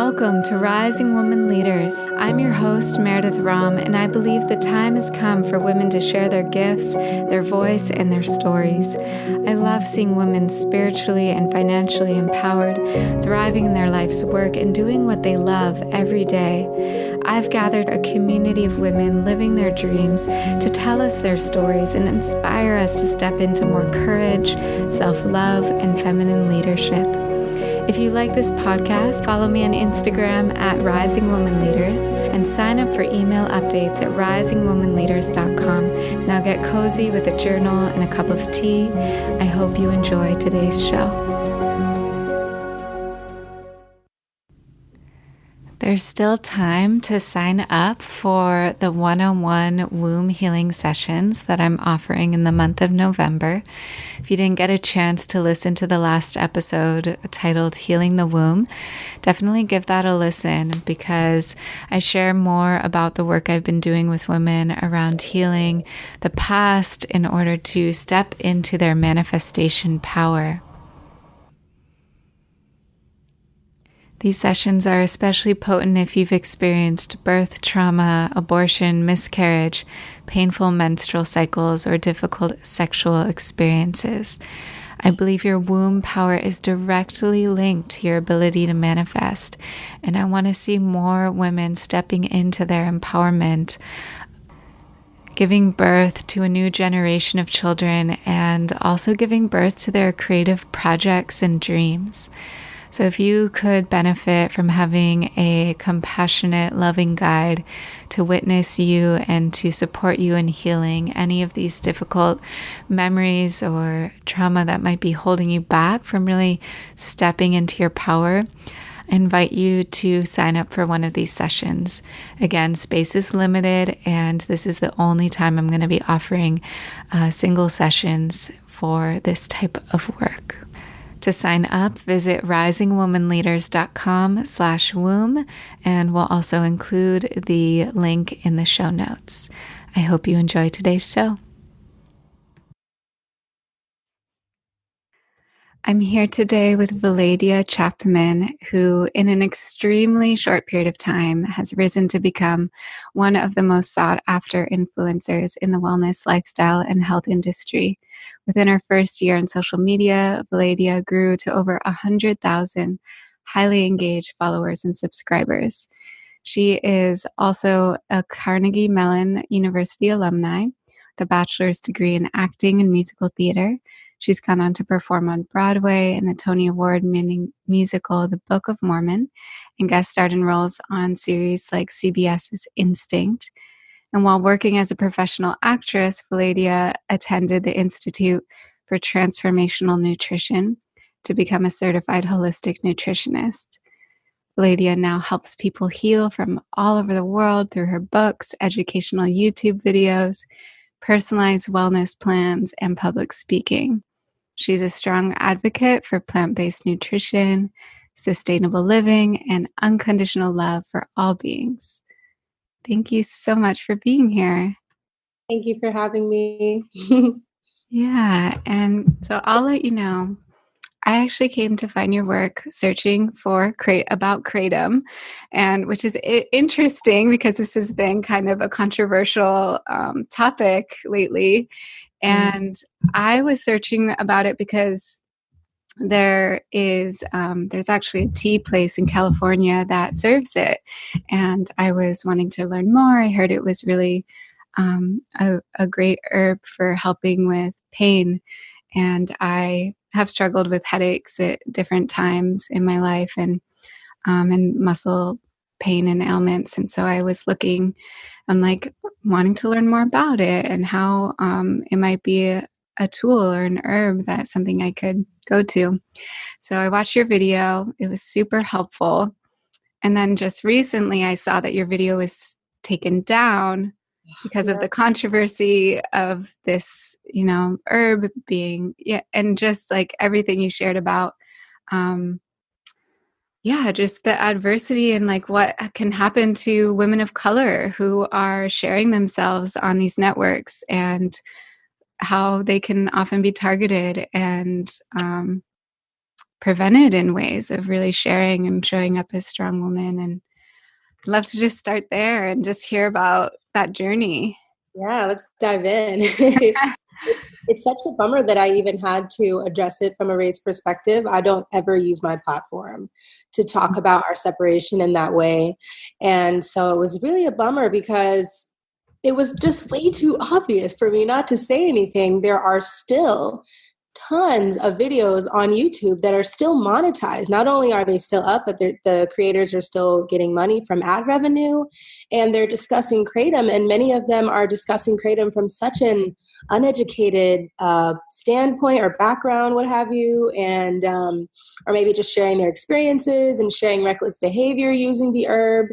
Welcome to Rising Woman Leaders. I'm your host, Meredith Ram, and I believe the time has come for women to share their gifts, their voice, and their stories. I love seeing women spiritually and financially empowered, thriving in their life's work, and doing what they love every day. I've gathered a community of women living their dreams to tell us their stories and inspire us to step into more courage, self-love, and feminine leadership. If you like this podcast, follow me on Instagram at Rising Woman Leaders and sign up for email updates at risingwomanleaders.com. Now get cozy with a journal and a cup of tea. I hope you enjoy today's show. There's still time to sign up for the one-on-one womb healing sessions that I'm offering in the month of November. If you didn't get a chance to listen to the last episode titled Healing the Womb, definitely give that a listen because I share more about the work I've been doing with women around healing the past in order to step into their manifestation power. These sessions are especially potent if you've experienced birth trauma, abortion, miscarriage, painful menstrual cycles, or difficult sexual experiences. I believe your womb power is directly linked to your ability to manifest, and I want to see more women stepping into their empowerment, giving birth to a new generation of children, and also giving birth to their creative projects and dreams. So if you could benefit from having a compassionate, loving guide to witness you and to support you in healing any of these difficult memories or trauma that might be holding you back from really stepping into your power, I invite you to sign up for one of these sessions. Again, space is limited, and this is the only time I'm going to be offering single sessions for this type of work. To sign up, visit risingwomanleaders.com/womb, and we'll also include the link in the show notes. I hope you enjoy today's show. I'm here today with Veladya Chapman, who in an extremely short period of time has risen to become one of the most sought-after influencers in the wellness, lifestyle, and health industry. Within her first year on social media, Veladya grew to over 100,000 highly engaged followers and subscribers. She is also a Carnegie Mellon University alumni, with a bachelor's degree in acting and musical theater. She's gone on to perform on Broadway and the Tony Award-winning musical The Book of Mormon, and guest starred in roles on series like CBS's Instinct. And while working as a professional actress, Veladya attended the Institute for Transformational Nutrition to become a certified holistic nutritionist. Veladya now helps people heal from all over the world through her books, educational YouTube videos, personalized wellness plans, and public speaking. She's a strong advocate for plant-based nutrition, sustainable living, and unconditional love for all beings. Thank you so much for being here. Thank you for having me. Yeah, and so I'll let you know, I actually came to find your work searching for about Kratom, and which is interesting because this has been kind of a controversial topic lately. And I was searching about it because there's actually a tea place in California that serves it, and I was wanting to learn more. I heard it was really a great herb for helping with pain, and I have struggled with headaches at different times in my life and muscle pain and ailments. And so I was looking, I'm like wanting to learn more about it and how it might be a tool or an herb that's something I could go to. So I watched your video. It was super helpful. And then just recently I saw that your video was taken down because of the controversy of this, herb being, and just like everything you shared about, just the adversity and like what can happen to women of color who are sharing themselves on these networks and how they can often be targeted and prevented in ways of really sharing and showing up as strong women. And I'd love to just start there and just hear about that journey. Yeah, let's dive in. It's such a bummer that I even had to address it from a race perspective. I don't ever use my platform to talk about our separation in that way. And so it was really a bummer because it was just way too obvious for me not to say anything. There are still tons of videos on YouTube that are still monetized. Not only are they still up, but the creators are still getting money from ad revenue, and they're discussing Kratom, and many of them are discussing Kratom from such an uneducated standpoint or background, what have you, and or maybe just sharing their experiences and sharing reckless behavior using the herb.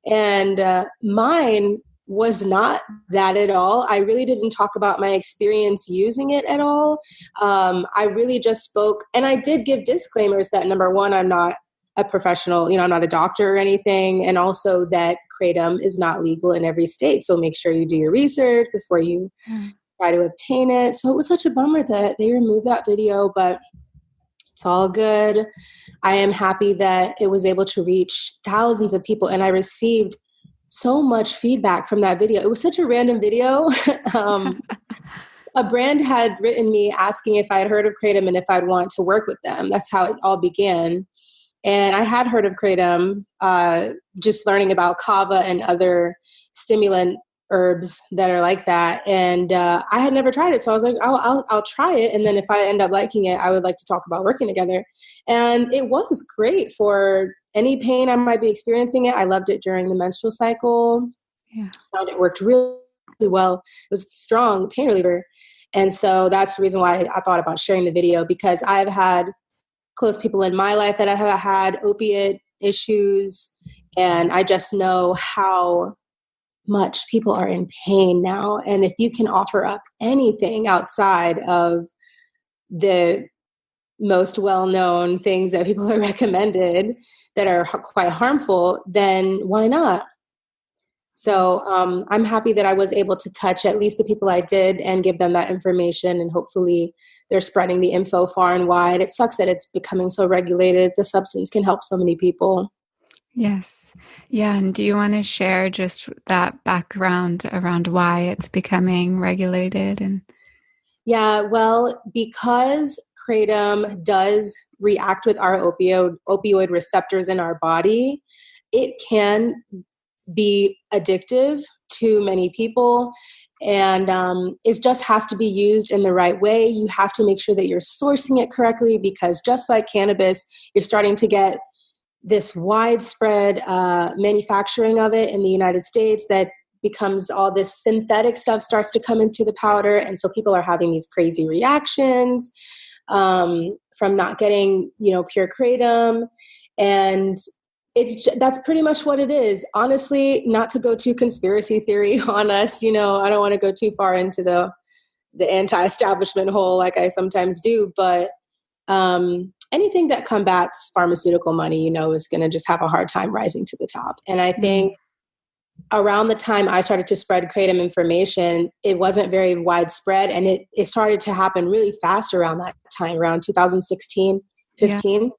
And mine was not that at all. I really didn't talk about my experience using it at all. I really just spoke, and I did give disclaimers that, number one, I'm not a professional, I'm not a doctor or anything, and also that Kratom is not legal in every state. So make sure you do your research before you try to obtain it. So it was such a bummer that they removed that video, but it's all good. I am happy that it was able to reach thousands of people, and I received so much feedback from that video. It was such a random video. A brand had written me asking if I had heard of Kratom and if I'd want to work with them. That's how it all began. And I had heard of Kratom, just learning about kava and other stimulant herbs that are like that. And I had never tried it. So I was like, I'll try it. And then if I end up liking it, I would like to talk about working together. And it was great for any pain I might be experiencing it. I loved it during the menstrual cycle. Yeah. I found it worked really, really well. It was a strong pain reliever. And so that's the reason why I thought about sharing the video, because I've had close people in my life that have had opiate issues. And I just know how much people are in pain now. And if you can offer up anything outside of the most well-known things that people are recommended that are quite harmful, then why not? So I'm happy that I was able to touch at least the people I did and give them that information, and hopefully they're spreading the info far and wide. It sucks that it's becoming so regulated. The substance can help so many people. Yes. Yeah. And do you want to share just that background around why it's becoming regulated? And Yeah, well, because Kratom does react with our opioid receptors in our body, it can be addictive to many people. And it just has to be used in the right way. You have to make sure that you're sourcing it correctly, because just like cannabis, you're starting to get this widespread manufacturing of it in the United States that becomes all this synthetic stuff starts to come into the powder. And so people are having these crazy reactions from not getting, pure Kratom. And that's pretty much what it is. Honestly, not to go too conspiracy theory on us, I don't want to go too far into the anti-establishment hole like I sometimes do, but anything that combats pharmaceutical money, is going to just have a hard time rising to the top. And I think around the time I started to spread Kratom information, it wasn't very widespread, and it started to happen really fast around that time, around 2016, 15. Yeah.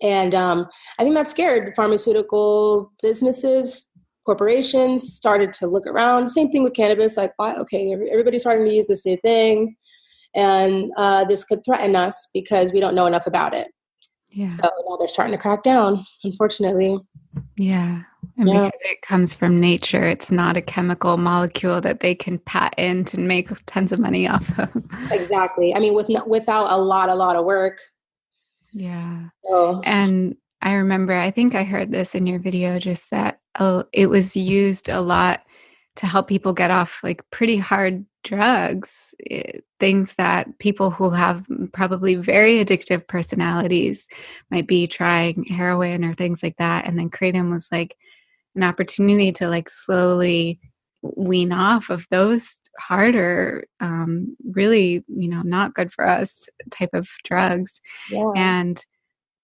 And I think that scared pharmaceutical businesses, corporations started to look around. Same thing with cannabis, like, why? Okay, everybody's starting to use this new thing, and this could threaten us because we don't know enough about it. Yeah. So now they're starting to crack down, unfortunately. Yeah. And because it comes from nature, it's not a chemical molecule that they can patent and make tons of money off of. Exactly. I mean, without a lot of work. Yeah. So. And I remember, I think I heard this in your video, just that it was used a lot to help people get off like pretty hard drugs, things that people who have probably very addictive personalities might be trying heroin or things like that. And then Kratom was like an opportunity to like slowly wean off of those harder, really, not good for us type of drugs. Yeah.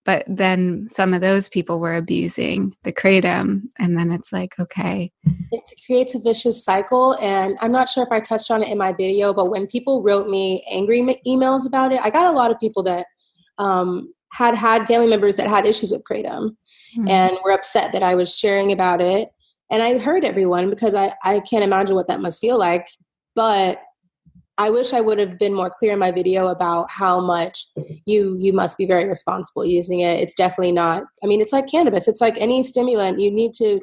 But then some of those people were abusing the Kratom, and then it's like, okay. It creates a vicious cycle, and I'm not sure if I touched on it in my video, but when people wrote me angry emails about it, I got a lot of people that had family members that had issues with Kratom and were upset that I was sharing about it. And I heard everyone because I can't imagine what that must feel like. But I wish I would have been more clear in my video about how much you must be very responsible using it. It's definitely not, I mean, it's like cannabis. It's like any stimulant. You need to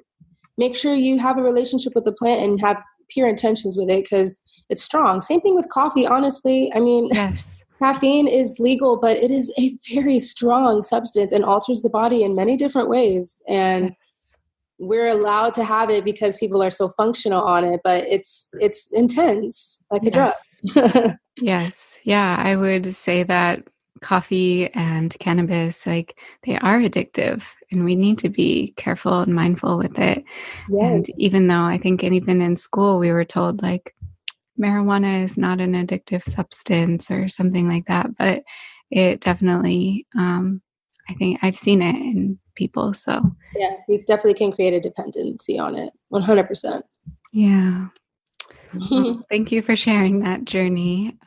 make sure you have a relationship with the plant and have pure intentions with it because it's strong. Same thing with coffee, honestly. I mean, Yes. caffeine is legal, but it is a very strong substance and alters the body in many different ways. And we're allowed to have it because people are so functional on it, but it's intense, like a drug. Yes. Yeah. I would say that coffee and cannabis, like they are addictive and we need to be careful and mindful with it. And Yes. even though I think, and even in school, we were told like marijuana is not an addictive substance or something like that, but it definitely, I think I've seen it in people. So Yeah, you definitely can create a dependency on it. 100%. yeah. Well, thank you for sharing that journey.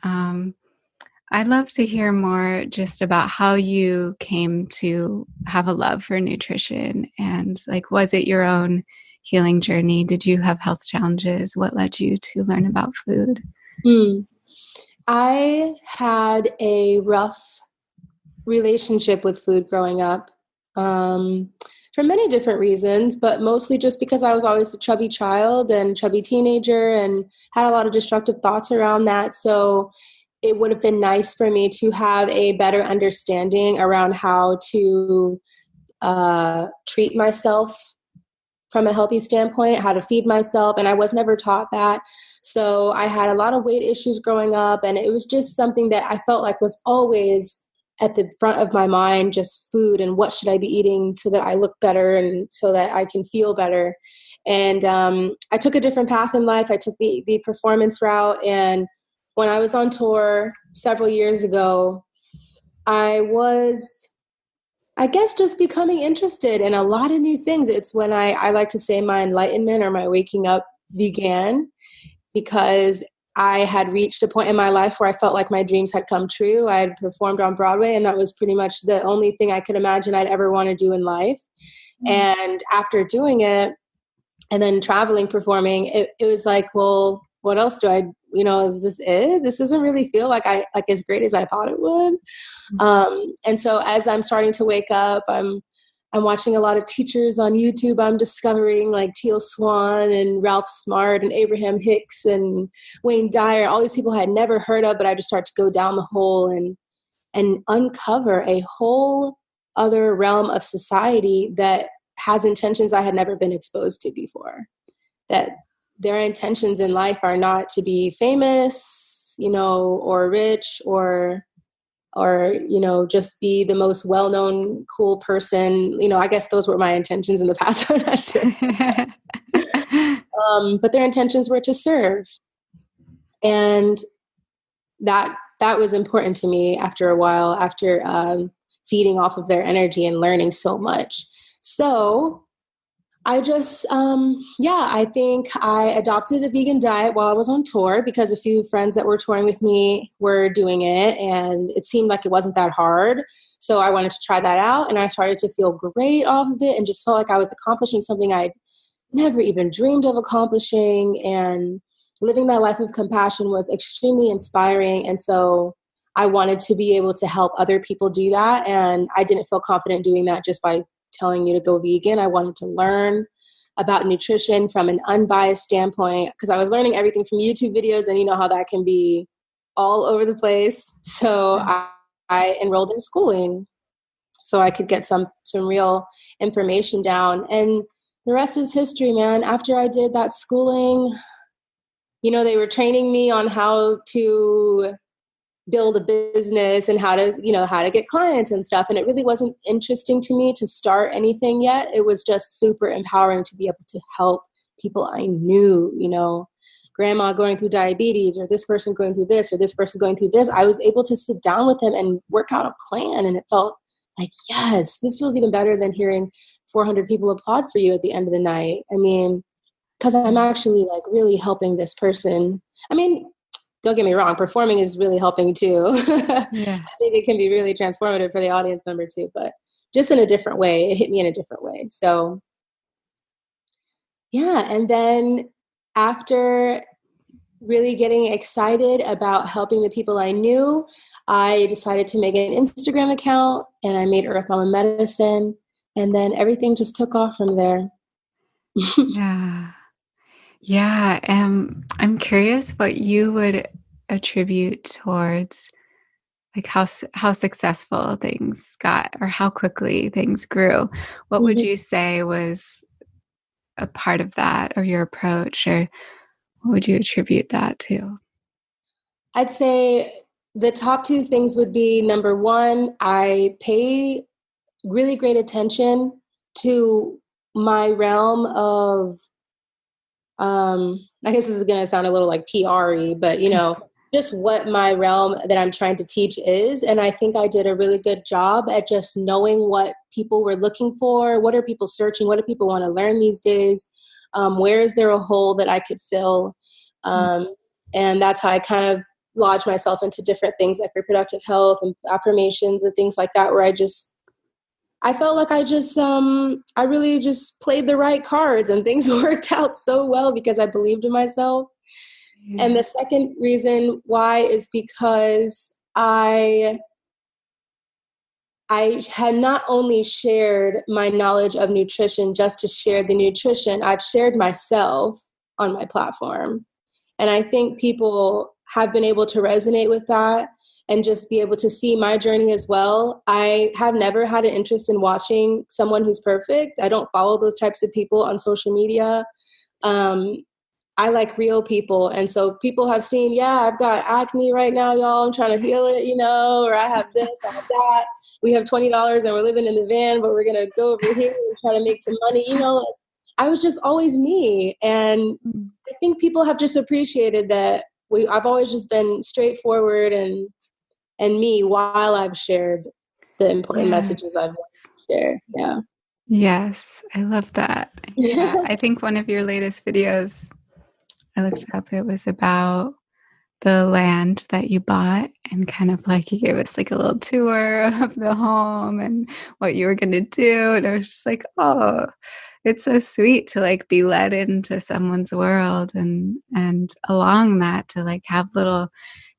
I'd love to hear more just about how you came to have a love for nutrition and like, was it your own healing journey? Did you have health challenges? What led you to learn about food? I had a rough relationship with food growing up for many different reasons, but mostly just because I was always a chubby child and chubby teenager and had a lot of destructive thoughts around that. So it would have been nice for me to have a better understanding around how to treat myself from a healthy standpoint, how to feed myself. And I was never taught that. So I had a lot of weight issues growing up. And it was just something that I felt like was always at the front of my mind, just food and what should I be eating so that I look better and so that I can feel better. And I took a different path in life. I took the performance route. And when I was on tour several years ago, I was, I guess, just becoming interested in a lot of new things. It's when I like to say my enlightenment or my waking up began, because I had reached a point in my life where I felt like my dreams had come true. I had performed on Broadway, and that was pretty much the only thing I could imagine I'd ever want to do in life. And after doing it and then traveling, performing, it was like, well, what else do I, is this it? This doesn't really feel like as great as I thought it would. And so as I'm starting to wake up, I'm watching a lot of teachers on YouTube. I'm discovering like Teal Swan and Ralph Smart and Abraham Hicks and Wayne Dyer, all these people I had never heard of, but I just start to go down the hole and uncover a whole other realm of society that has intentions I had never been exposed to before. That their intentions in life are not to be famous, or rich or just be the most well-known, cool person. I guess those were my intentions in the past. I'm not sure. But their intentions were to serve. And that was important to me after a while, after feeding off of their energy and learning so much. So I just, I think I adopted a vegan diet while I was on tour because a few friends that were touring with me were doing it and it seemed like it wasn't that hard. So I wanted to try that out and I started to feel great off of it and just felt like I was accomplishing something I'd never even dreamed of accomplishing, and living that life of compassion was extremely inspiring. And so I wanted to be able to help other people do that. And I didn't feel confident doing that just by telling you to go vegan. I wanted to learn about nutrition from an unbiased standpoint because I was learning everything from YouTube videos, and you know how that can be all over the place. So I enrolled in schooling so I could get some real information down. And the rest is history, man. After I did that schooling, they were training me on how to build a business and how to get clients and stuff. And it really wasn't interesting to me to start anything yet. It was just super empowering to be able to help people I knew, grandma going through diabetes, or this person going through this, or this person going through this. I was able to sit down with them and work out a plan. And it felt like, yes, this feels even better than hearing 400 people applaud for you at the end of the night. I mean, because I'm actually like really helping this person. I mean, don't get me wrong, performing is really helping too. Yeah. I think it can be really transformative for the audience member too, but just in a different way. It hit me in a different way. So yeah. And then after really getting excited about helping the people I knew, I decided to make an Instagram account, and I made Earth Mama Medicine. And then everything just took off from there. Yeah. Yeah. I'm curious what you would attribute towards like how successful things got or how quickly things grew. What would you say was a part of that or your approach, or what would you attribute that to? I'd say the top two things would be, number one, I pay really great attention to my realm of, I guess this is going to sound a little like PR-y, but just what my realm that I'm trying to teach is. And I think I did a really good job at just knowing what people were looking for. What are people searching? What do people want to learn these days? Where is there a hole that I could fill? And that's how I kind of lodge myself into different things like reproductive health and affirmations and things like that, where I felt like I really just played the right cards and things worked out so well because I believed in myself. Yeah. And the second reason why is because I had not only shared my knowledge of nutrition just to share the nutrition, I've shared myself on my platform. And I think people have been able to resonate with that and just be able to see my journey as well. I have never had an interest in watching someone who's perfect. I don't follow those types of people on social media. I like real people. And so people have seen, yeah, I've got acne right now, y'all. I'm trying to heal it, or I have this, I have that. We have $20 and we're living in the van, but we're going to go over here and try to make some money. I was just always me. And I think people have just appreciated that I've always just been straightforward and me while I've shared the important messages I've shared. Yeah. Yes. I love that. Yeah. I think one of your latest videos, I looked up, it was about the land that you bought and kind of like you gave us like a little tour of the home and what you were going to do. And I was just like, oh, it's so sweet to like be led into someone's world and along that to like have little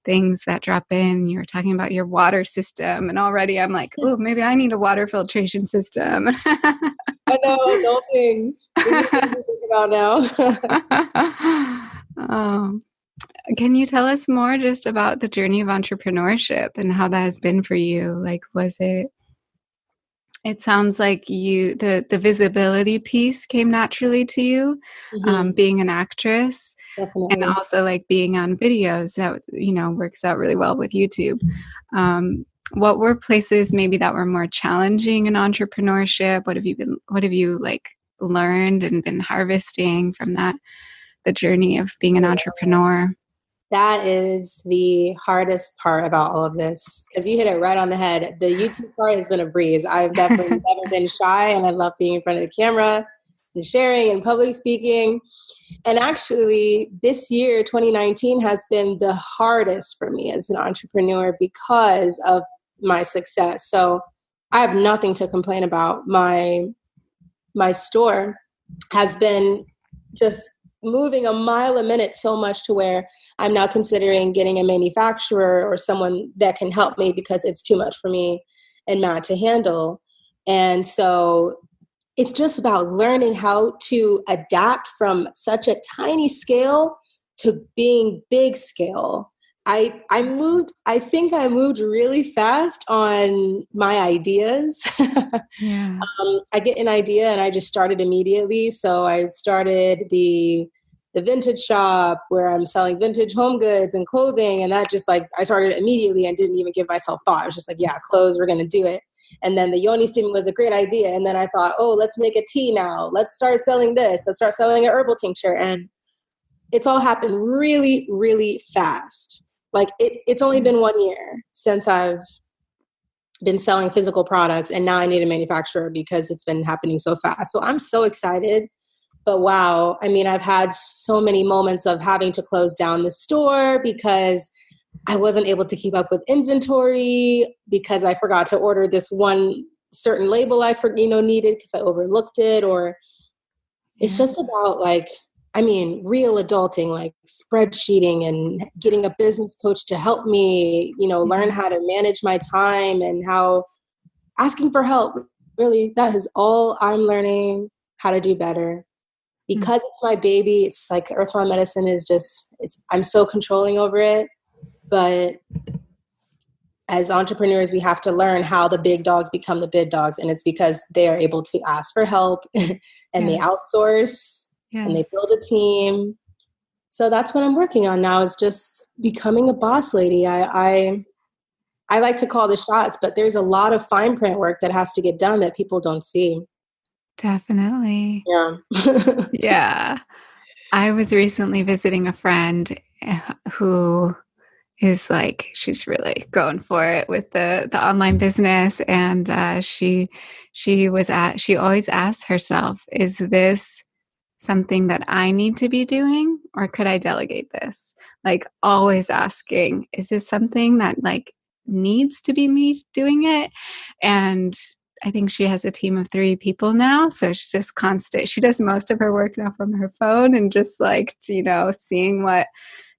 things that drop in. You were talking about your water system and already I'm like, oh, maybe I need a water filtration system. I know, adult things. Think about now. Can you tell us more just about the journey of entrepreneurship and how that has been for you? Like, it sounds like the visibility piece came naturally to you, being an actress. Definitely. And also like being on videos that, works out really well with YouTube. What were places maybe that were more challenging in entrepreneurship? What have you like learned and been harvesting from that, the journey of being an entrepreneur? That is the hardest part about all of this, because you hit it right on the head. The YouTube part has been a breeze. I've definitely never been shy, and I love being in front of the camera and sharing and public speaking. And actually, this year, 2019, has been the hardest for me as an entrepreneur because of my success. So I have nothing to complain about. My store has been just moving a mile a minute so much to where I'm now considering getting a manufacturer or someone that can help me because it's too much for me and Matt to handle. And so it's just about learning how to adapt from such a tiny scale to being big scale. I think I moved really fast on my ideas. Yeah. I get an idea and I just started immediately. So I started the vintage shop where I'm selling vintage home goods and clothing. And that just I started immediately and didn't even give myself thought. I was just like, yeah, clothes, we're going to do it. And then the yoni steam was a great idea. And then I thought, oh, let's make a tea now. Let's start selling this. Let's start selling an herbal tincture. And it's all happened really, really fast. Like it's only been 1 year since I've been selling physical products, and now I need a manufacturer because it's been happening so fast. So I'm so excited But wow, I mean, I've had so many moments of having to close down the store because I wasn't able to keep up with inventory, because I forgot to order this one certain label needed because I overlooked it. Or it's Yeah. just about like, I mean, real adulting, like spreadsheeting and getting a business coach to help me, learn how to manage my time, and how asking for help. Really, that is all I'm learning how to do better. Mm. Because it's my baby, it's like earthbound medicine I'm so controlling over it. But as entrepreneurs, we have to learn how the big dogs become the big dogs. And it's because they are able to ask for help and they Yes. outsource and they build Yes. a team. So that's what I'm working on now, is just becoming a boss lady. I like to call the shots, but there's a lot of fine print work that has to get done that people don't see. Definitely. Yeah. Yeah. I was recently visiting a friend who is like, she's really going for it with the online business. And she always asks herself, is this something that I need to be doing, or could I delegate this? Like, always asking, is this something that like needs to be me doing it? And I think she has a team of 3 people now. So she's just constant. She does most of her work now from her phone, and just like, seeing what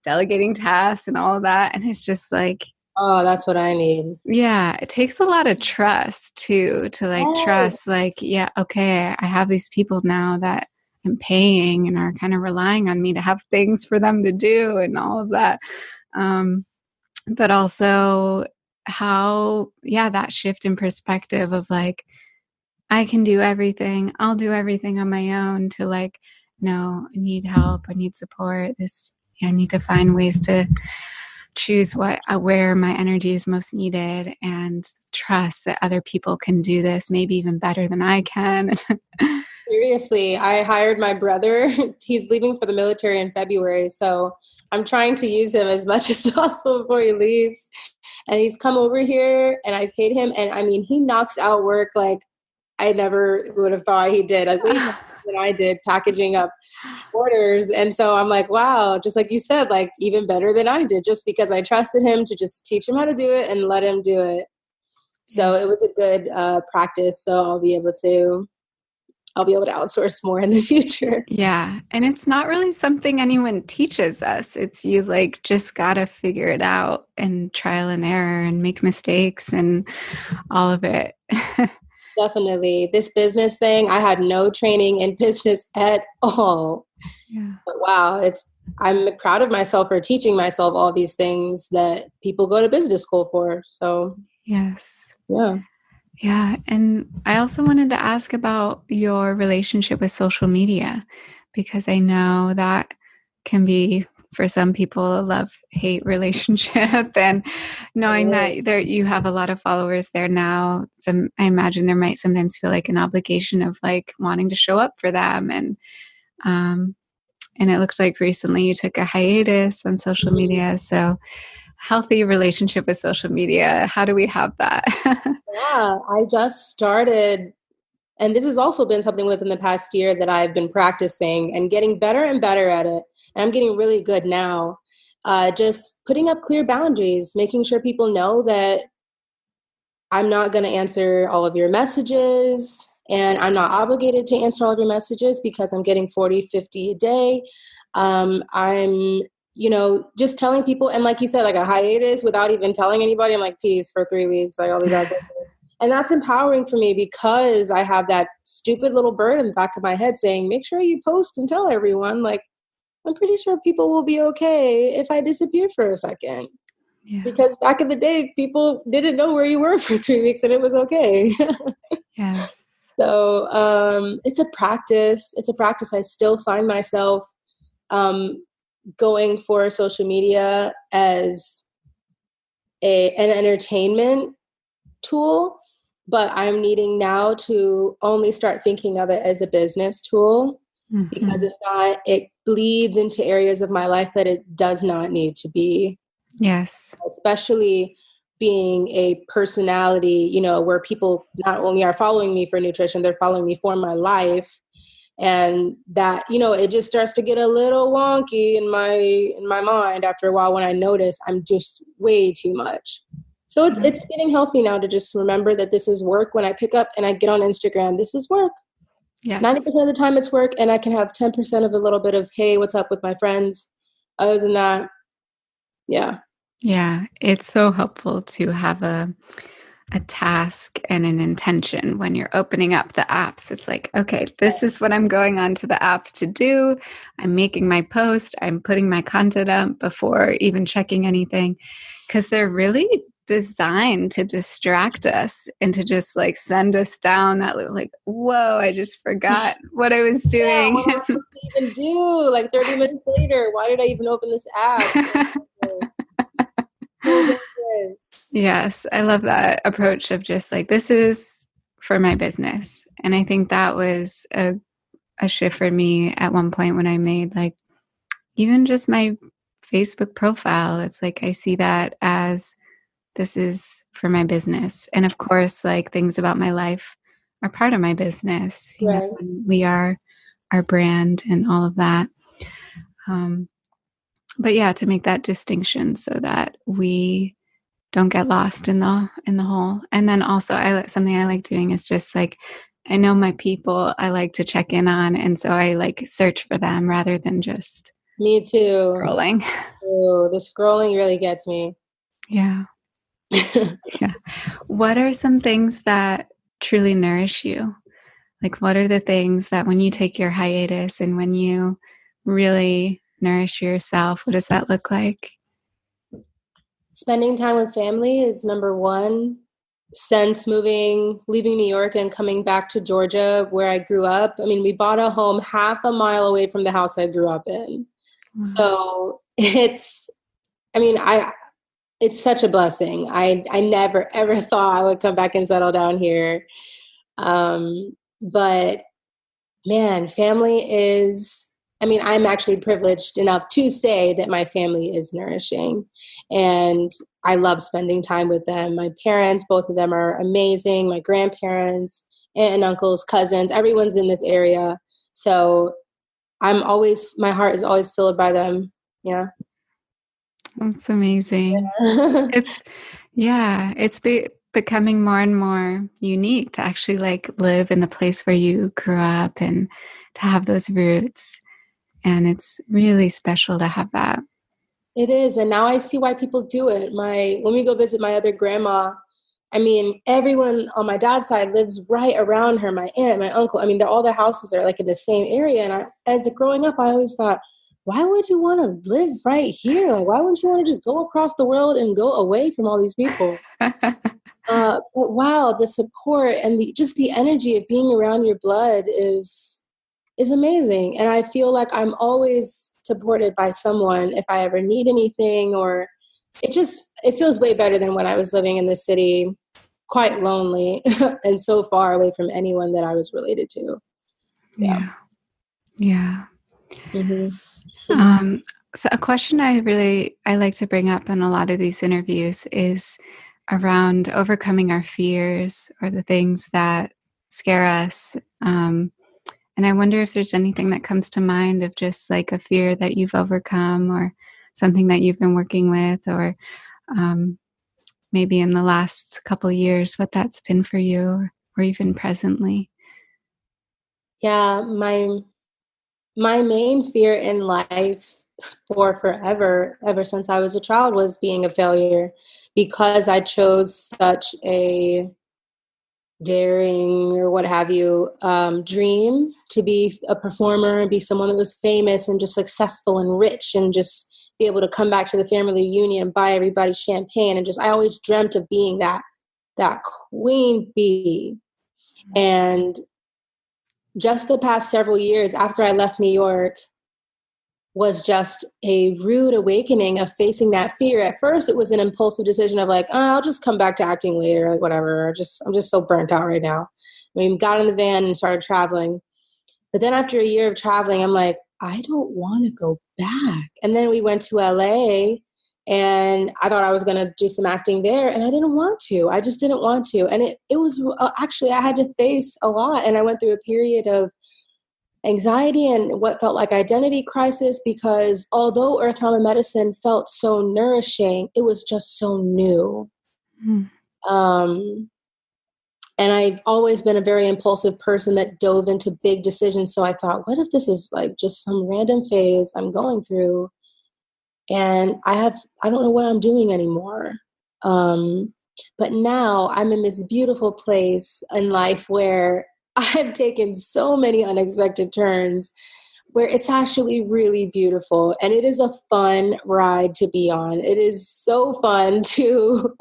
delegating tasks and all of that. And it's just like, Oh, that's what I need. yeah, it takes a lot of trust too, to like Yes. trust, like, yeah, okay, I have these people now that I'm paying and are kind of relying on me to have things for them to do and all of that. Um, but also how, yeah, that shift in perspective of like, I can do everything. I'll do everything on my own, to like, no, I need help. I need support. I need to find ways to choose where my energy is most needed, and trust that other people can do this maybe even better than I can. Seriously, I hired my brother. He's leaving for the military in February. So I'm trying to use him as much as possible before he leaves. And he's come over here and I paid him. And I mean, he knocks out work like I never would have thought he did, like way faster than I did, packaging up orders. And so I'm like, wow, just like you said, like even better than I did, just because I trusted him to just teach him how to do it and let him do it. So Yes. it was a good practice. So I'll be able to outsource more in the future. Yeah. And it's not really something anyone teaches us. It's, you like just got to figure it out, and trial and error, and make mistakes and all of it. Definitely. This business thing, I had no training in business at all. Yeah. But wow, I'm proud of myself for teaching myself all these things that people go to business school for. So, Yes. yeah. Yeah. And I also wanted to ask about your relationship with social media, because I know that can be, for some people, a love-hate relationship. And knowing that you have a lot of followers there now, I imagine there might sometimes feel like an obligation of like wanting to show up for them. Um, and it looks like recently you took a hiatus on social media. So, healthy relationship with social media, how do we have that? Yeah, I just started, and this has also been something within the past year that I've been practicing and getting better and better at it. And I'm getting really good now. Just putting up clear boundaries, making sure people know that I'm not going to answer all of your messages, and I'm not obligated to answer all of your messages because I'm getting 40, 50 a day. I'm, just telling people, and like you said, like a hiatus without even telling anybody. I'm like, peace for 3 weeks. Like, I'll be back. And that's empowering for me because I have that stupid little bird in the back of my head saying, make sure you post and tell everyone. Like, I'm pretty sure people will be okay if I disappear for a second. Yeah. Because back in the day, people didn't know where you were for 3 weeks and it was okay. Yes. So it's a practice. It's a practice. I still find myself going for social media as an entertainment tool, but I'm needing now to only start thinking of it as a business tool, because if not, it bleeds into areas of my life that it does not need to be. Yes. Especially being a personality, where people not only are following me for nutrition, they're following me for my life. And that, it just starts to get a little wonky in my mind after a while when I notice I'm just way too much. So it's getting healthy now to just remember that this is work. When I pick up and I get on Instagram, this is work. Yes. 90% of the time it's work, and I can have 10% of a little bit of, hey, what's up with my friends? Other than that, yeah. Yeah, it's so helpful to have a task and an intention when you're opening up the apps. It's like, okay, this is what I'm going onto the app to do. I'm making my post. I'm putting my content up before even checking anything, because they're really designed to distract us and to just like send us down that like, whoa, I just forgot what I was doing. What am I supposed to even do? Like 30 minutes later, why did I even open this app? So dangerous. Yes, I love that approach of just like, this is for my business. And I think that was a shift for me at one point when I made like even just my Facebook profile. It's like I see that as this is for my business. And of course, like things about my life are part of my business. You know, and we are our brand and all of that. But yeah, to make that distinction so that we don't get lost in the hole. And then also something I like doing is just like, I know my people I like to check in on. And so I like search for them rather than just me too scrolling. Oh, the scrolling really gets me. Yeah. Yeah. What are some things that truly nourish you? Like, what are the things that when you take your hiatus and when you really nourish yourself, what does that look like? Spending time with family is number one. Since leaving New York and coming back to Georgia where I grew up, I mean, we bought a home half a mile away from the house I grew up in. Mm-hmm. So it's such a blessing. I never, ever thought I would come back and settle down here. But man, family is, I'm actually privileged enough to say that my family is nourishing, and I love spending time with them. My parents, both of them are amazing. My grandparents, aunt and uncles, cousins, everyone's in this area. So my heart is always filled by them. Yeah. That's amazing. Yeah. It's becoming more and more unique to actually like live in the place where you grew up and to have those roots. And it's really special to have that. It is. And now I see why people do it. When we go visit my other grandma, everyone on my dad's side lives right around her. My aunt, my uncle, all the houses are like in the same area. And as growing up, I always thought, why would you want to live right here? Like, why wouldn't you want to just go across the world and go away from all these people? But wow, the support and just the energy of being around your blood is amazing. And I feel like I'm always supported by someone if I ever need anything, or it feels way better than when I was living in the city, quite lonely and so far away from anyone that I was related to. Yeah. Mm-hmm. So a question I like to bring up in a lot of these interviews is around overcoming our fears or the things that scare us. And I wonder if there's anything that comes to mind of just like a fear that you've overcome or something that you've been working with, or maybe in the last couple of years, what that's been for you, or even presently. Yeah, my main fear in life for forever, ever since I was a child, was being a failure, because I chose such a daring or what have you dream to be a performer and be someone that was famous and just successful and rich and just be able to come back to the family reunion and buy everybody champagne, and I always dreamt of being that queen bee. And just the past several years after I left New York was just a rude awakening of facing that fear. At first, it was an impulsive decision of like, oh, I'll just come back to acting later, like whatever. I'm just so burnt out right now. Got in the van and started traveling. But then after a year of traveling, I'm like, I don't want to go back. And then we went to LA, and I thought I was going to do some acting there, and I didn't want to. I just didn't want to. And it was actually, I had to face a lot. And I went through a period of anxiety and what felt like identity crisis, because although earth trauma medicine felt so nourishing, it was just so new. Mm. And I've always been a very impulsive person that dove into big decisions. So I thought, what if this is like just some random phase I'm going through and I don't know what I'm doing anymore. But now I'm in this beautiful place in life where I've taken so many unexpected turns where it's actually really beautiful. And it is a fun ride to be on. It is so fun to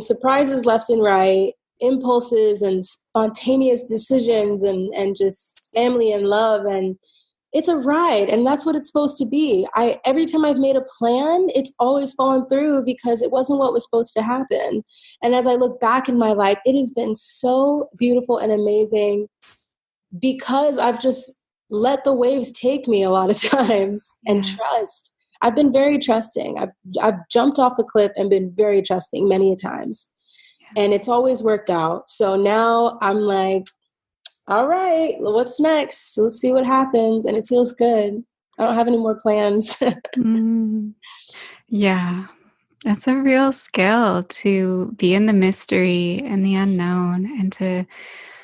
surprises left and right, impulses and spontaneous decisions and just family and love. And it's a ride, and that's what it's supposed to be. Every time I've made a plan, it's always fallen through because it wasn't what was supposed to happen. And as I look back in my life, it has been so beautiful and amazing because I've just let the waves take me a lot of times and trust. I've been very trusting. I've jumped off the cliff and been very trusting many a times. And it's always worked out. So now I'm like, all right, what's next? Let's see what happens. And it feels good. I don't have any more plans. Yeah, that's a real skill to be in the mystery and the unknown and to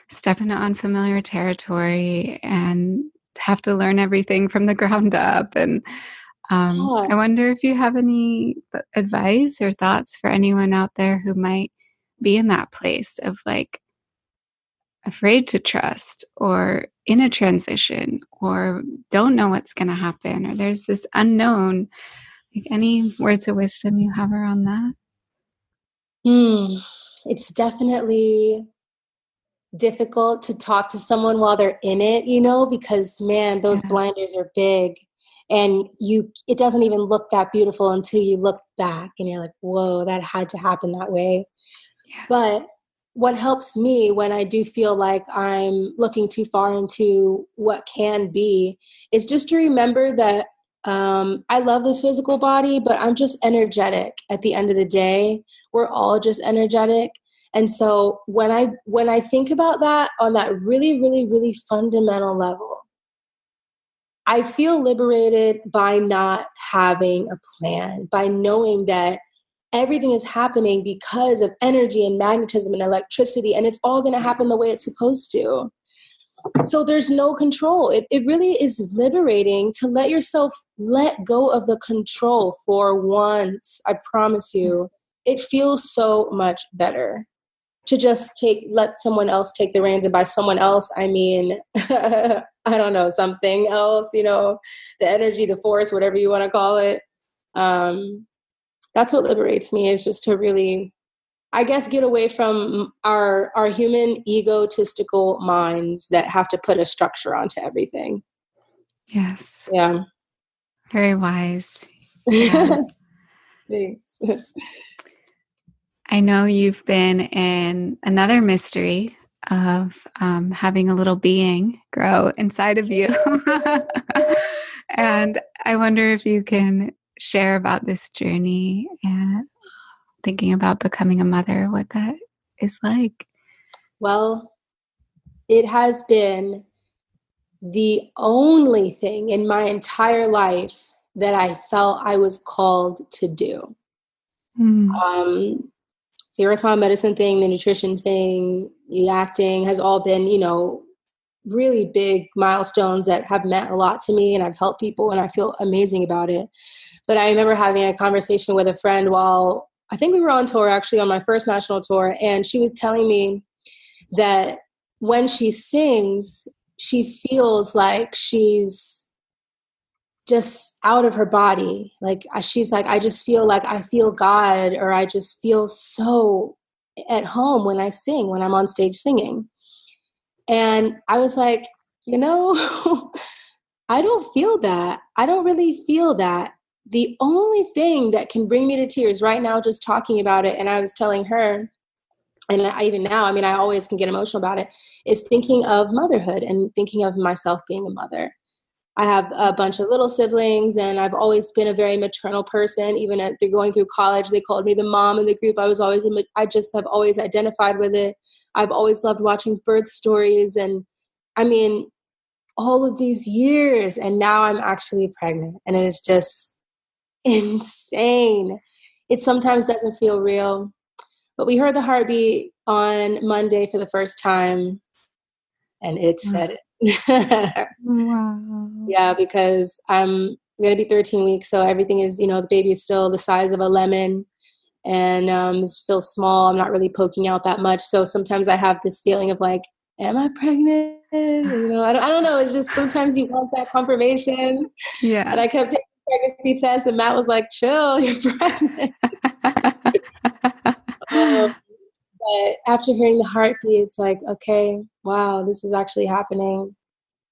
step into unfamiliar territory and have to learn everything from the ground up. And I wonder if you have any advice or thoughts for anyone out there who might be in that place of like afraid to trust or in a transition or don't know what's going to happen or there's this unknown. Like any words of wisdom you have around that? It's definitely difficult to talk to someone while they're in it, because man, those blinders are big. And it doesn't even look that beautiful until you look back and you're like, whoa, that had to happen that way. Yeah. But what helps me when I do feel like I'm looking too far into what can be is just to remember that I love this physical body, but I'm just energetic at the end of the day. We're all just energetic. And so when I think about that on that really, really, really fundamental level, I feel liberated by not having a plan, by knowing that everything is happening because of energy and magnetism and electricity, and it's all going to happen the way it's supposed to. So there's no control. It really is liberating to let yourself let go of the control for once. I promise you, it feels so much better to just let someone else take the reins. And by someone else, I mean, I don't know, something else, the energy, the force, whatever you want to call it. That's what liberates me, is just to really, I guess, get away from our human egotistical minds that have to put a structure onto everything. Yes. Yeah. Very wise. Yeah. Thanks. I know you've been in another mystery of having a little being grow inside of you. And I wonder if you can share about this journey and thinking about becoming a mother, what that is like. Well, it has been the only thing in my entire life that I felt I was called to do. The earth trauma medicine thing, the nutrition thing, the acting has all been, really big milestones that have meant a lot to me, and I've helped people and I feel amazing about it. But I remember having a conversation with a friend while I think we were on tour, actually on my first national tour, and she was telling me that when she sings, she feels like she's just out of her body. Like she's like, I just feel like I feel God, or I just feel so at home when I sing, when I'm on stage singing. And I was like, I don't feel that. I don't really feel that. The only thing that can bring me to tears right now, just talking about it, and I was telling her, and even now, I always can get emotional about it, is thinking of motherhood and thinking of myself being a mother. I have a bunch of little siblings, and I've always been a very maternal person. Even through going through college, they called me the mom in the group. I just have always identified with it. I've always loved watching birth stories. And all of these years, and now I'm actually pregnant, and it is just insane. It sometimes doesn't feel real, but we heard the heartbeat on Monday for the first time, and it said it. Wow. Yeah, because I'm going to be 13 weeks, so everything is, the baby is still the size of a lemon, and it's still small. I'm not really poking out that much, so sometimes I have this feeling of like, am I pregnant? I don't know. It's just sometimes you want that confirmation. And Yeah. I kept taking pregnancy tests, and Matt was like, chill, you're pregnant. But after hearing the heartbeat, it's like, okay, wow, this is actually happening.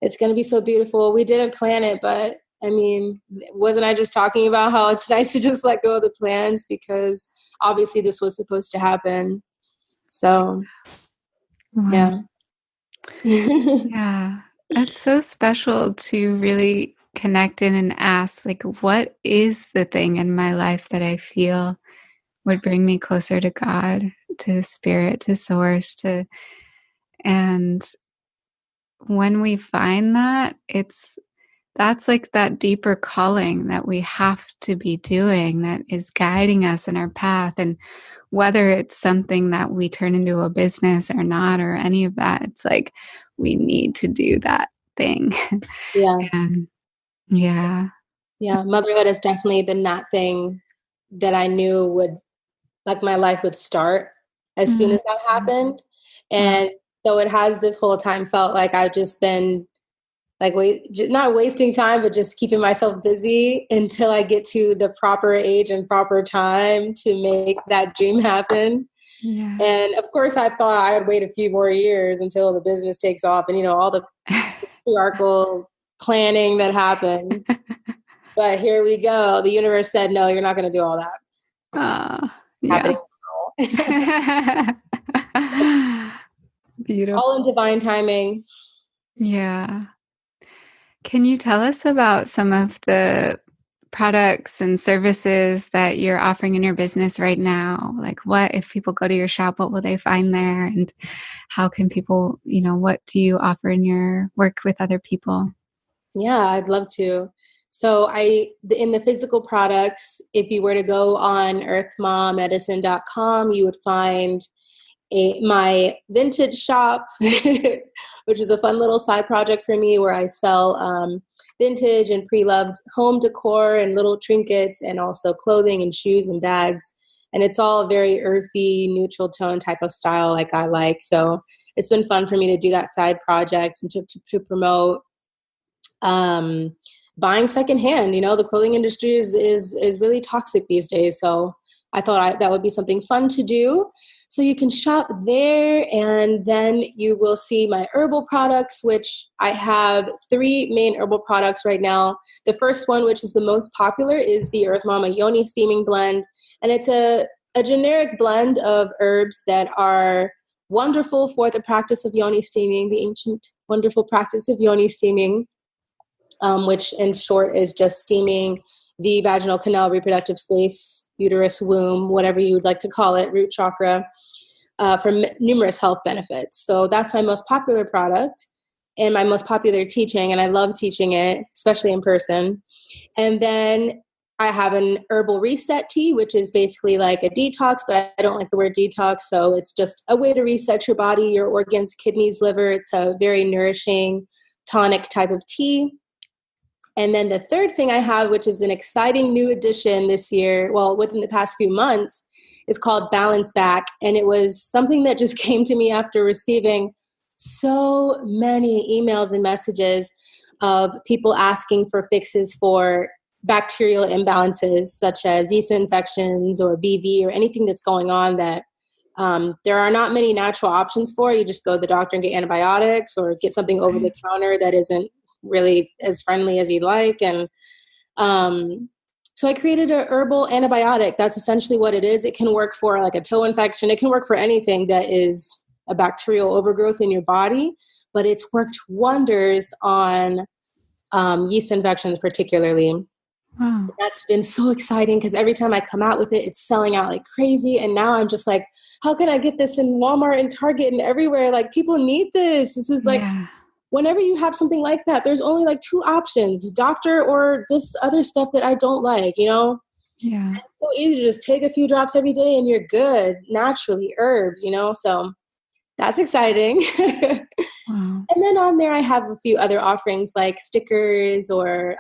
It's going to be so beautiful. We didn't plan it, but I mean, wasn't I just talking about how it's nice to just let go of the plans, because obviously this was supposed to happen. So, Wow. yeah. Yeah. That's so special to really connect in and ask, like, what is the thing in my life that I feel would bring me closer to God, to spirit, to source, and when we find that, that's like that deeper calling that we have to be doing that is guiding us in our path. And whether it's something that we turn into a business or not, or any of that, it's like we need to do that thing. Yeah. And yeah. Yeah. Motherhood has definitely been that thing that I knew would, like, my life would start as soon Mhm. as that happened. Wow. And so it has this whole time felt like I've just been like, not wasting time, but just keeping myself busy until I get to the proper age and proper time to make that dream happen. Yeah. And of course, I thought I would wait a few more years until the business takes off and, all the patriarchal planning that happens. But here we go. The universe said, no, you're not going to do all that. Yeah. Happening Beautiful. all in divine timing. Yeah. Can you tell us about some of the products and services that you're offering in your business right now? Like, what, if people go to your shop, what will they find there? And how can people, what do you offer in your work with other people? Yeah, I'd love to. So in the physical products, if you were to go on earthmommedicine.com, you would find my vintage shop, which is a fun little side project for me, where I sell vintage and pre-loved home decor and little trinkets, and also clothing and shoes and bags. And it's all very earthy, neutral tone type of style like I like. So it's been fun for me to do that side project and to promote buying secondhand. The clothing industry is really toxic these days. So I thought that would be something fun to do. So you can shop there, and then you will see my herbal products, which I have 3 main herbal products right now. The first one, which is the most popular, is the Earth Mama Yoni Steaming Blend. And it's a generic blend of herbs that are wonderful for the practice of yoni steaming, the ancient, wonderful practice of yoni steaming, which in short is just steaming the vaginal canal, reproductive space, uterus, womb, whatever you would like to call it, root chakra, for numerous health benefits. So that's my most popular product and my most popular teaching, and I love teaching it, especially in person. And then I have an herbal reset tea, which is basically like a detox, but I don't like the word detox, so it's just a way to reset your body, your organs, kidneys, liver. It's a very nourishing, tonic type of tea. And then the third thing I have, which is an exciting new addition this year, well, within the past few months, is called Balance Back. And it was something that just came to me after receiving so many emails and messages of people asking for fixes for bacterial imbalances, such as yeast infections or BV or anything that's going on that there are not many natural options for. You just go to the doctor and get antibiotics or get something over the counter that isn't really as friendly as you'd like. And so I created a herbal antibiotic. That's essentially what it is. It can work for like a toe infection. It can work for anything that is a bacterial overgrowth in your body, but it's worked wonders on yeast infections particularly. Wow. That's been so exciting because every time I come out with it, it's selling out like crazy. And now I'm just like, how can I get this in Walmart and Target and everywhere? Like, people need this. This is like whenever you have something like that, there's only like two options, doctor or this other stuff that I don't like, Yeah. It's so easy to just take a few drops every day and you're good, naturally, herbs, so that's exciting. Wow. And then on there, I have a few other offerings like stickers or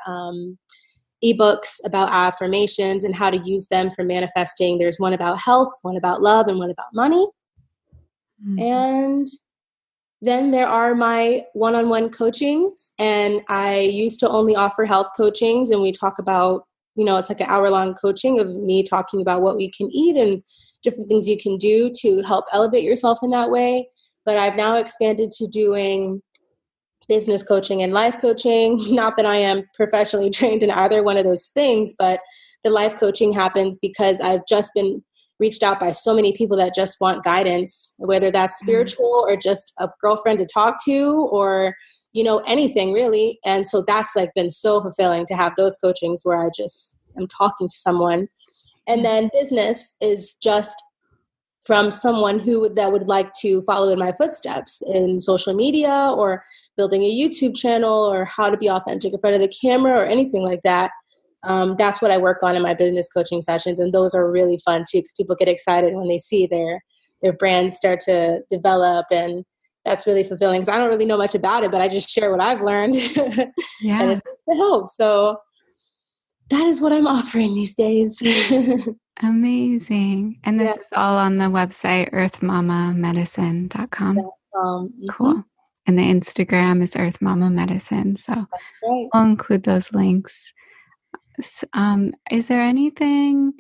ebooks about affirmations and how to use them for manifesting. There's one about health, one about love, and one about money. Mm-hmm. And then there are my one-on-one coachings. And I used to only offer health coachings. And we talk about, it's like an hour-long coaching of me talking about what we can eat and different things you can do to help elevate yourself in that way. But I've now expanded to doing business coaching and life coaching. Not that I am professionally trained in either one of those things, but the life coaching happens because I've just been reached out by so many people that just want guidance, whether that's spiritual or just a girlfriend to talk to or, anything really. And so that's like been so fulfilling to have those coachings where I just am talking to someone. And then business is just from someone that would like to follow in my footsteps in social media or building a YouTube channel or how to be authentic in front of the camera or anything like that. That's what I work on in my business coaching sessions. And those are really fun too, because people get excited when they see their brands start to develop. And that's really fulfilling because I don't really know much about it, but I just share what I've learned. Yeah. And it's just to help. So that is what I'm offering these days. Amazing. And this is all on the website, earthmamamedicine.com. Cool. And the Instagram is Earth Mama Medicine. So I'll include those links. Is there anything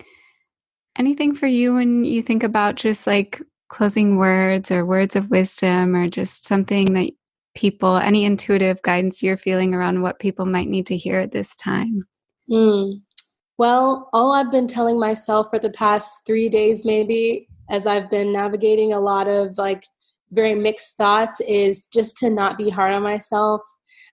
for you when you think about just like closing words or words of wisdom or just something that any intuitive guidance you're feeling around what people might need to hear at this time? Well, all I've been telling myself for the past 3 days, maybe, as I've been navigating a lot of like very mixed thoughts, is just to not be hard on myself.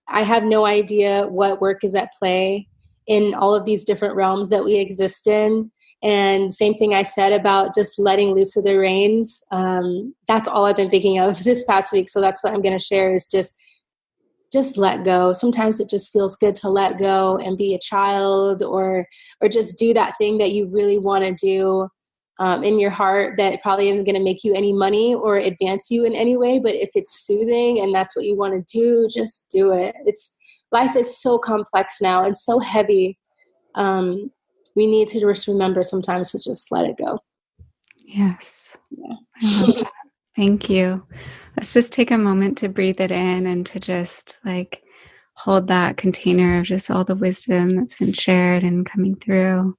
I have no idea what work is at play in all of these different realms that we exist in. And same thing I said about just letting loose of the reins. That's all I've been thinking of this past week. So that's what I'm going to share is just let go. Sometimes it just feels good to let go and be a child or just do that thing that you really want to do in your heart that probably isn't going to make you any money or advance you in any way. But if it's soothing and that's what you want to do, just do it. Life is so complex now and so heavy. We need to just remember sometimes to just let it go. Yes. Yeah. I love that. Thank you. Let's just take a moment to breathe it in and to just like hold that container of just all the wisdom that's been shared and coming through.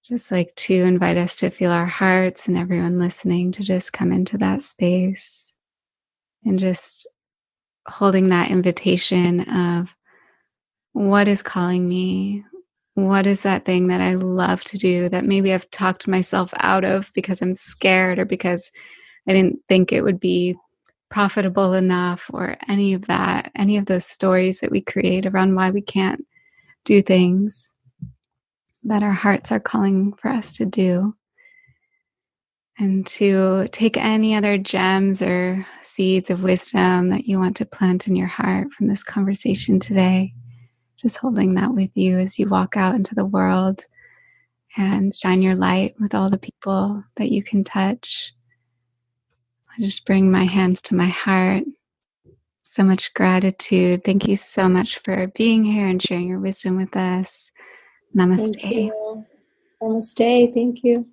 Just like to invite us to feel our hearts and everyone listening to just come into that space and just holding that invitation of what is calling me? What is that thing that I love to do that maybe I've talked myself out of because I'm scared or because I didn't think it would be profitable enough or any of that, any of those stories that we create around why we can't do things that our hearts are calling for us to do. And to take any other gems or seeds of wisdom that you want to plant in your heart from this conversation today, just holding that with you as you walk out into the world and shine your light with all the people that you can touch. I just bring my hands to my heart. So much gratitude. Thank you so much for being here and sharing your wisdom with us. Namaste. Thank you. Namaste. Thank you.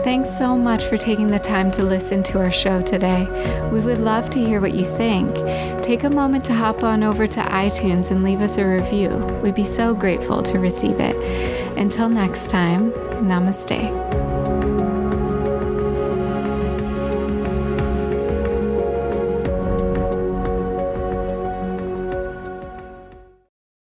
Thanks so much for taking the time to listen to our show today. We would love to hear what you think. Take a moment to hop on over to iTunes and leave us a review. We'd be so grateful to receive it. Until next time, namaste.